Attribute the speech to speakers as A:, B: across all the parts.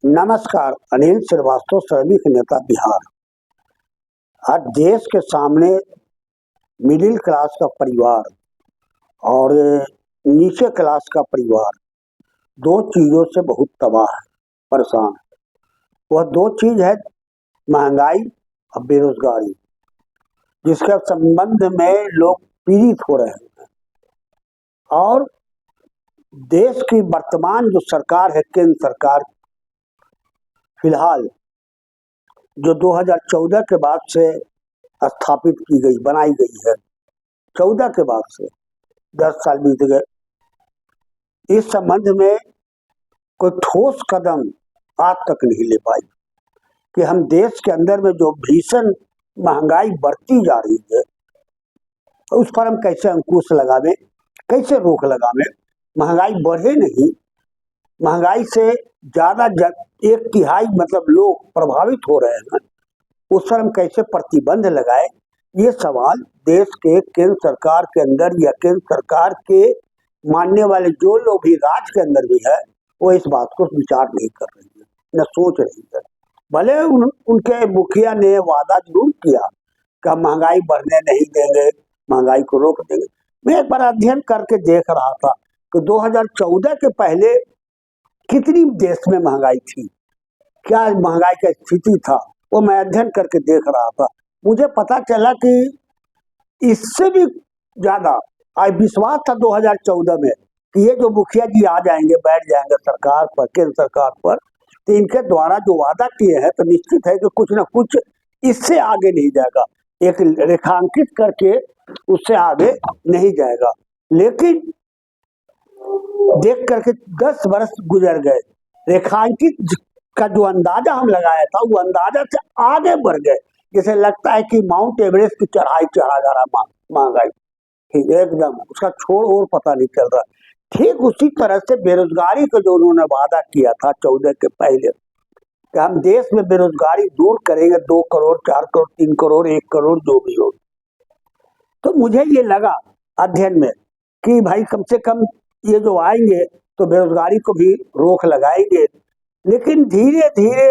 A: नमस्कार। अनिल श्रीवास्तव, श्रमिक नेता, बिहार। आज देश के सामने मिडिल क्लास का परिवार और नीचे क्लास का परिवार दो चीजों से बहुत तबाह है, परेशान है। वह दो चीज है महंगाई और बेरोजगारी, जिसके संबंध में लोग पीड़ित हो रहे हैं। और देश की वर्तमान जो सरकार है, केंद्र सरकार, फिलहाल जो 2014 के बाद से स्थापित की गई, बनाई गई है, 14 के बाद से 10 साल बीत गए, इस संबंध में कोई ठोस कदम आज तक नहीं ले पाई कि हम देश के अंदर में जो भीषण महंगाई बढ़ती जा रही है उस पर हम कैसे अंकुश लगावें, कैसे रोक लगावें। महंगाई बढ़े नहीं, महंगाई से ज्यादा 1/3 मतलब लोग प्रभावित हो रहे हैं, उस पर हम कैसे प्रतिबंध लगाए। ये सवाल देश के केंद्र सरकार के अंदर या केंद्र सरकार के मानने वाले जो लोग भी राज्य के अंदर भी है, वो इस बात को विचार नहीं कर रही है, न सोच रही है। भले उनके मुखिया ने वादा जरूर किया कि हम महंगाई बढ़ने नहीं देंगे, महंगाई को रोक देंगे। मैं एक बार अध्ययन करके देख रहा था कि 2014 के पहले कितनी देश में महंगाई थी, क्या महंगाई का स्थिति था, वो मैं अध्ययन करके देख रहा था। मुझे पता चला कि इससे भी ज्यादा आज विश्वास था 2014 में कि ये जो मुखिया जी आ जाएंगे, बैठ जाएंगे सरकार पर, केंद्र सरकार पर, तो इनके द्वारा जो वादा किए हैं तो निश्चित है कि कुछ ना कुछ इससे आगे नहीं जाएगा, एक रेखांकित करके उससे आगे नहीं जाएगा। लेकिन देख करके 10 वर्ष गुजर गए, रेखांकित का जो अंदाजा हम लगाया था वो अंदाजा से आगे बढ़ गए। जैसे लगता है कि माउंट एवरेस्ट की चढ़ाई चढ़ा जा रहा महंगाई, एकदम उसका छोड़ और पता नहीं चल रहा। ठीक उसी तरह से बेरोजगारी का जो उन्होंने वादा किया था 14 के पहले कि हम देश में बेरोजगारी दूर करेंगे, 2 करोड़ 4 करोड़ 3 करोड़ 1 करोड़ जो भी हो, तो मुझे ये लगा अध्ययन में कि भाई कम से कम ये जो आएंगे तो बेरोजगारी को भी रोक लगाएंगे। लेकिन धीरे धीरे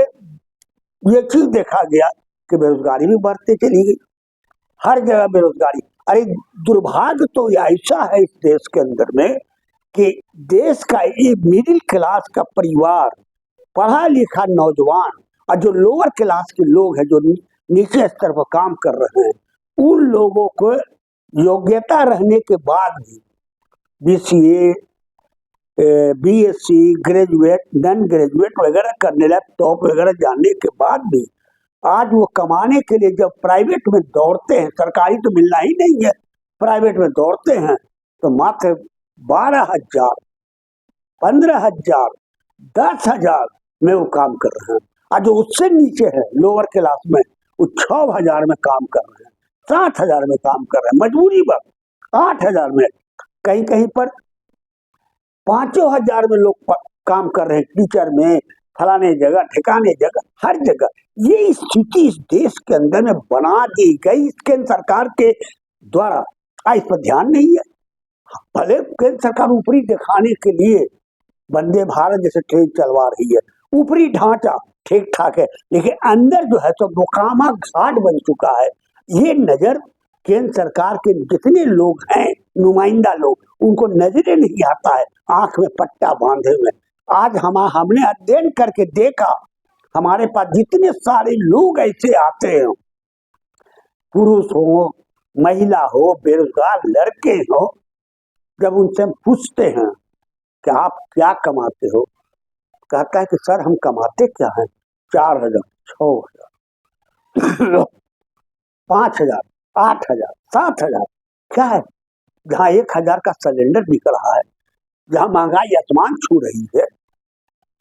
A: ये चीज देखा गया कि बेरोजगारी भी बढ़ती चली गई, हर जगह बेरोजगारी। अरे दुर्भाग्य तो ऐसा है इस देश के अंदर में कि देश का ये मिडिल क्लास का परिवार, पढ़ा लिखा नौजवान और जो लोअर क्लास के लोग हैं, जो नीचे स्तर पर काम कर रहे हैं, उन लोगों को योग्यता रहने के बाद भी BCA, BSc, graduate, non graduate वगैरह करने, लैपटॉप वगैरह जानने के बाद भी आज वो कमाने के लिए जब प्राइवेट में दौड़ते हैं, सरकारी तो मिलना ही नहीं है, प्राइवेट में दौड़ते हैं तो मात्र 12,000, 15,000, 10,000 में वो काम कर रहे हैं। और जो उससे नीचे है लोअर क्लास में, वो 6,000 में काम कर रहे हैं, 7,000 में काम कर रहे हैं, मजबूरी बस 8,000 में, कहीं कहीं पर 5,000 में लोग काम कर रहे हैं, टीचर में, फलाने जगह ठिकाने जगह, हर जगह। ये स्थिति इस देश के अंदर में बना दी गई केंद्र सरकार के द्वारा। इस पर ध्यान नहीं है। भले केंद्र सरकार ऊपरी दिखाने के लिए वंदे भारत जैसे ट्रेन चलवा रही है, ऊपरी ढांचा ठीक ठाक है, लेकिन अंदर जो है तो मोकामा घाट बन चुका है। ये नजर केंद्र सरकार के जितने लोग हैं, नुमाइंदा लोग, उनको नजरे नहीं आता है, आंख में पट्टा बांधे हुए। आज हमने अध्ययन करके देखा, हमारे पास जितने सारे लोग ऐसे आते हैं, पुरुष हो, महिला हो, बेरोजगार लड़के हो, जब उनसे हम पूछते हैं कि आप क्या कमाते हो, कहता है कि सर हम कमाते क्या हैं, 4,000, 6,000, 5,000, 8,000, 7,000। क्या है, जहाँ 1,000 का सिलेंडर बिक रहा है, जहाँ महंगाई आसमान छू रही है,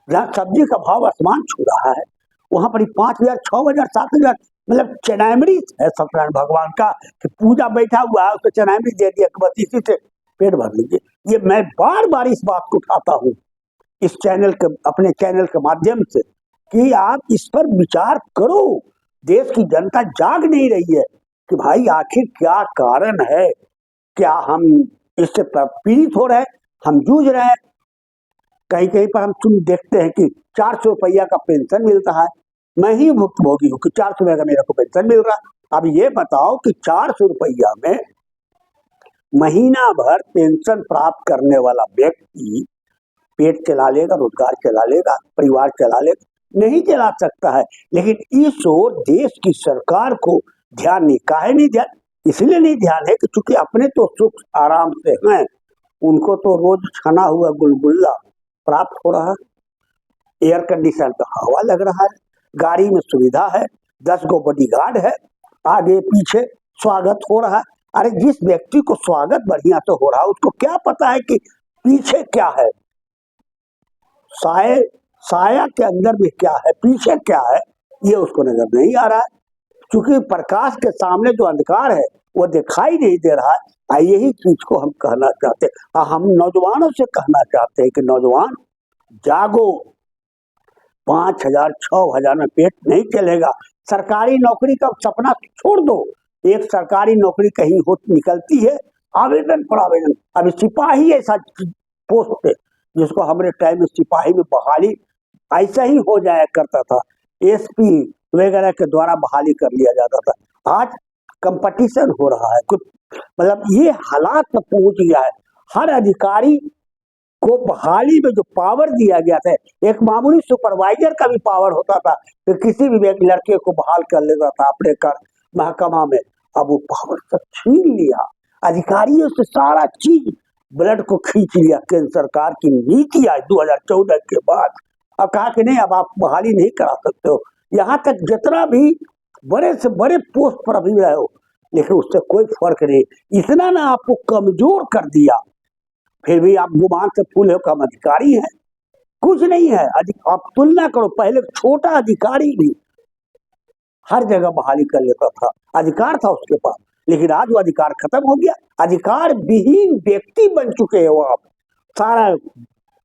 A: जहाँ सब्जी का भाव आसमान छू रहा है, वहां पर 5,000, 6,000, 7,000, मतलब चनामरी है सत्यनारायण भगवान का कि पूजा बैठा हुआ है, उसको चनामरी दे दिया, बस इसी से पेट भर लीजिए। ये मैं बार बार इस बात को उठाता हूँ इस चैनल के, अपने चैनल के माध्यम से, कि आप इस पर विचार करो। देश की जनता जाग नहीं रही है कि भाई आखिर क्या कारण है, क्या हम इससे पीड़ित हो रहे हैं, हम जूझ रहे हैं। कहीं कहीं पर हम सुन देखते हैं कि 400 रुपया का पेंशन मिलता है। मैं ही भुक्तभोगी हूँ कि 400 रुपये का मेरे को पेंशन मिल रहा है। अब ये बताओ कि 400 रुपया में महीना भर पेंशन प्राप्त करने वाला व्यक्ति पेट चला लेगा, रोजगार चला लेगा, परिवार चला लेगा? नहीं चला सकता है। लेकिन इस ओर देश की सरकार को ध्यान नहीं। काहे नहीं ध्यान? इसलिए नहीं ध्यान है कि चूंकि अपने तो सुख आराम से हैं, उनको तो रोज छना हुआ गुलगुल्ला प्राप्त हो रहा है, एयर कंडीशन का हवा लग रहा है, गाड़ी में सुविधा है, 10 गो बॉडीगार्ड है, आगे पीछे स्वागत हो रहा है। अरे जिस व्यक्ति को स्वागत बढ़िया तो हो रहा है, उसको क्या पता है कि पीछे क्या है, साया के अंदर में क्या है, पीछे क्या है, ये उसको नजर नहीं आ रहा है। क्योंकि प्रकाश के सामने जो अंधकार है वो दिखाई नहीं दे रहा है। यही चीज को हम कहना चाहते हैं। हम नौजवानों से कहना चाहते हैं कि नौजवान जागो, 5,000 6,000 में पेट नहीं चलेगा। सरकारी नौकरी का सपना छोड़ दो। एक सरकारी नौकरी कहीं हो निकलती है, आवेदन पर आवेदन। अभी सिपाही ऐसा पोस्ट है जिसको हमारे टाइम में सिपाही में बहाली ऐसा ही हो जाया करता था, एसपी वगैरह के द्वारा बहाली कर लिया जाता था। आज कंपटीशन हो रहा है, कुछ मतलब ये हालात पर पहुंच गया है। हर अधिकारी को बहाली में जो पावर दिया गया था, एक मामूली सुपरवाइजर का भी पावर होता था कि किसी भी एक लड़के को बहाल कर लेता था अपने कर महकमा में। अब वो पावर सब छीन लिया, अधिकारियों से सारा चीज ब्लड को खींच लिया। केंद्र सरकार की नीति आई 2014 के बाद। अब कहा कि नहीं, अब आप बहाली नहीं करा सकते हो। यहाँ तक जितना भी बड़े से बड़े पोस्ट पर अभी रहे हो, लेकिन उससे कोई फर्क नहीं। इतना ना आपको कमजोर कर दिया, फिर भी आप गुमान से फूल हो, कम अधिकारी है, कुछ नहीं है। आप तुलना करो, पहले छोटा अधिकारी भी हर जगह बहाली कर लेता था, अधिकार था उसके पास, लेकिन आज वो अधिकार खत्म हो गया। अधिकार विहीन व्यक्ति बन चुके हो आप। सारा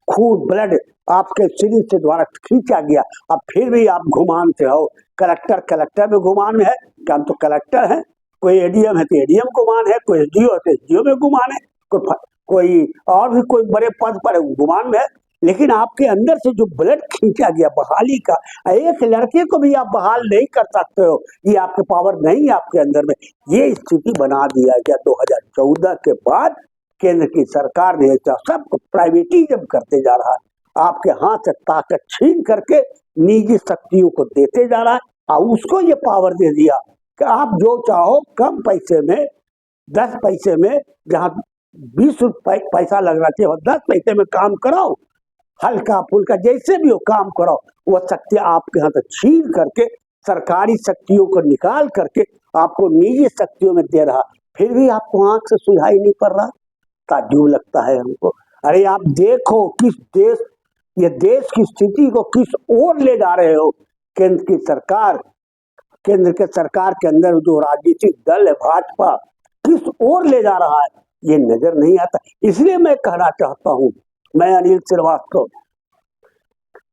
A: खून ब्लड आपके शरीर से द्वारा खींचा गया। अब फिर भी आप गुमान से हो। कलेक्टर में गुमान में है कि हम तो कलेक्टर हैं, कोई एडीएम है तो एडीएम गुमान है, कोई एसडीओ है तो एसडीओ में गुमान है, कोई और भी कोई बड़े पद पर गुमान में है। लेकिन आपके अंदर से जो ब्लड खींचा गया बहाली का, एक लड़के को भी आप बहाल नहीं कर सकते हो। ये आपके पावर नहीं है आपके अंदर में। ये स्थिति बना दिया गया 2014 के बाद। केंद्र की सरकार ने सबको प्राइवेटिज्म करते जा रहा है, आपके हाथ से ताकत छीन करके निजी शक्तियों को देते जा रहा है। और उसको ये पावर दे दिया कि आप जो चाहो कम पैसे में, 10 पैसे में, जहाँ 20 पैसा लगना चाहिए 10 पैसे में काम कराओ, हल्का फुल्का जैसे भी हो काम कराओ। वह शक्ति आपके हाथ से छीन करके सरकारी शक्तियों को निकाल करके आपको निजी शक्तियों में दे रहा। फिर भी आपको आंख से सुझाई नहीं पड़ रहा। ताज्जुब लगता है हमको। अरे आप देखो किस देश, ये देश की स्थिति को किस ओर ले जा रहे हो। केंद्र की सरकार, केंद्र के सरकार के अंदर जो राजनीतिक दल है भाजपा, किस ओर ले जा रहा है ये नजर नहीं आता। इसलिए मैं कहना चाहता हूं, मैं अनिल श्रीवास्तव,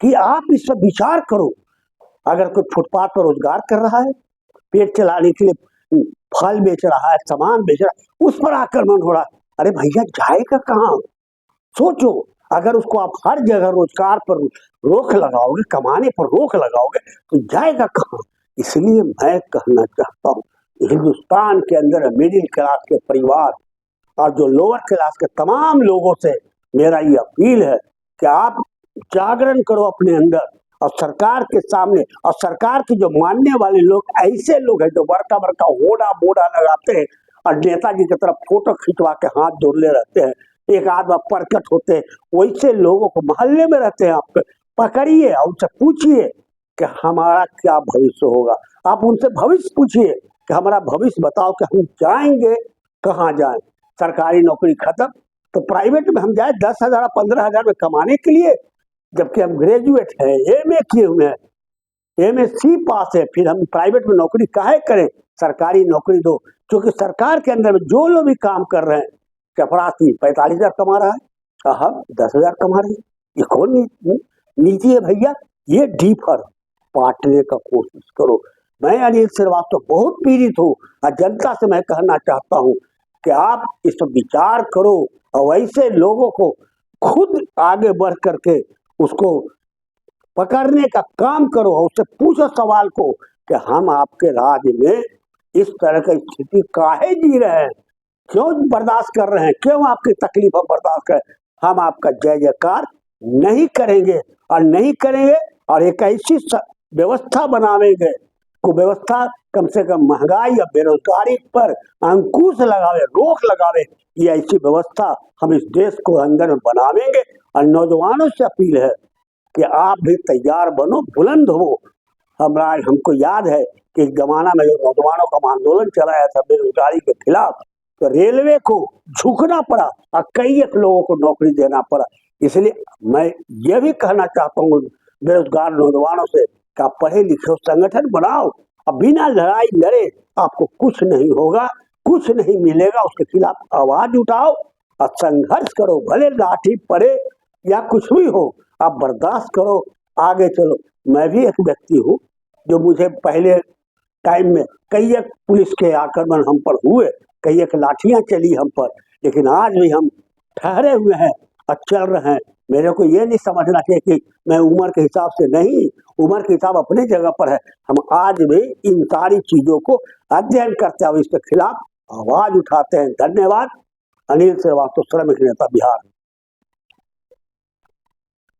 A: कि आप इस पर विचार करो। अगर कोई फुटपाथ पर रोजगार कर रहा है, पेट चलाने के लिए फल बेच रहा है, सामान बेच रहा है, उस पर आक्रमण हो रहा है, अरे भैया जाएगा कहाँ? सोचो। अगर उसको आप हर जगह रोजगार पर रोक लगाओगे, कमाने पर रोक लगाओगे, तो जाएगा कहाँ? इसलिए मैं कहना चाहता हूँ, हिंदुस्तान के अंदर मिडिल क्लास के परिवार और जो लोअर क्लास के तमाम लोगों से मेरा ये अपील है कि आप जागरण करो अपने अंदर, और सरकार के सामने, और सरकार के जो मानने वाले लोग ऐसे लोग हैं जो बड़का बड़का होड़ा बोड़ा लगाते हैं और नेताजी की तरफ फोटो खिंचवा के हाथ जोड़ले रहते हैं, एक आध प्रकट होते हैं, वैसे लोगों को मोहल्ले में रहते हैं आप पकड़िए और उनसे पूछिए कि हमारा क्या भविष्य होगा। आप उनसे भविष्य पूछिए कि हमारा भविष्य बताओ कि हम जाएंगे कहाँ जाएं। सरकारी नौकरी खत्म तो प्राइवेट में हम जाए 10,000 15,000 में कमाने के लिए, जबकि हम ग्रेजुएट हैं, एमए किए हुए हैं, एमएससी पास है, फिर हम प्राइवेट में नौकरी काहे करें? सरकारी नौकरी दो। क्योंकि सरकार के अंदर में जो लोग भी काम कर रहे हैं, चपरासी 45,000 कमा रहा है, हम 10,000 कमा रहे हैं। ये कौन नीति है भैया? ये डीफर बांटने का कोशिश करो। मैं अनिल श्रीवास्तव बहुत पीड़ित हूँ और जनता से मैं कहना चाहता हूँ कि आप इस पर विचार करो और वैसे लोगों को खुद आगे बढ़ करके उसको पकड़ने का काम करो और उससे पूछो सवाल को कि हम आपके राज्य में इस तरह की स्थिति काहे जी रहे हैं, क्यों बर्दाश्त कर रहे हैं, क्यों आपकी तकलीफ हम बर्दाश्त करें। हम आपका जय जयकार नहीं करेंगे और नहीं करेंगे और एक ऐसी व्यवस्था बनावेंगे को व्यवस्था कम से कम महंगाई या बेरोजगारी पर अंकुश लगावे, रोक लगावे, ये ऐसी व्यवस्था हम इस देश को अंदर में बनावेंगे। और नौजवानों से अपील है कि आप भी तैयार बनो, बुलंद हो। हमको याद है कि एक जमाना में जो नौजवानों का आंदोलन चलाया था बेरोजगारी के खिलाफ, तो रेलवे को झुकना पड़ा और कई एक लोगों को नौकरी देना पड़ा। इसलिए मैं ये भी कहना चाहता हूँ बेरोजगार नौजवानों से कि आप पढ़े लिखे हो, संगठन बनाओ, अब बिना लड़ाई लड़े आपको कुछ नहीं होगा, कुछ नहीं मिलेगा। उसके खिलाफ आवाज उठाओ और संघर्ष करो, भले लाठी पड़े या कुछ भी हो, आप बर्दाश्त करो, आगे चलो। मैं भी एक व्यक्ति हूँ जो मुझे पहले टाइम में कई एक पुलिस के आक्रमण हम पर हुए, कई एक लाठियां चली हम पर, लेकिन आज भी हम ठहरे हुए हैं और चल रहे हैं। मेरे को ये नहीं समझना चाहिए कि मैं उम्र के हिसाब से नहीं, उम्र के हिसाब अपने जगह पर है। हम आज भी इन सारी चीजों को अध्ययन करते हुए इसके खिलाफ आवाज उठाते हैं। धन्यवाद। अनिल श्रीवास्तव, श्रमिक नेता, बिहार।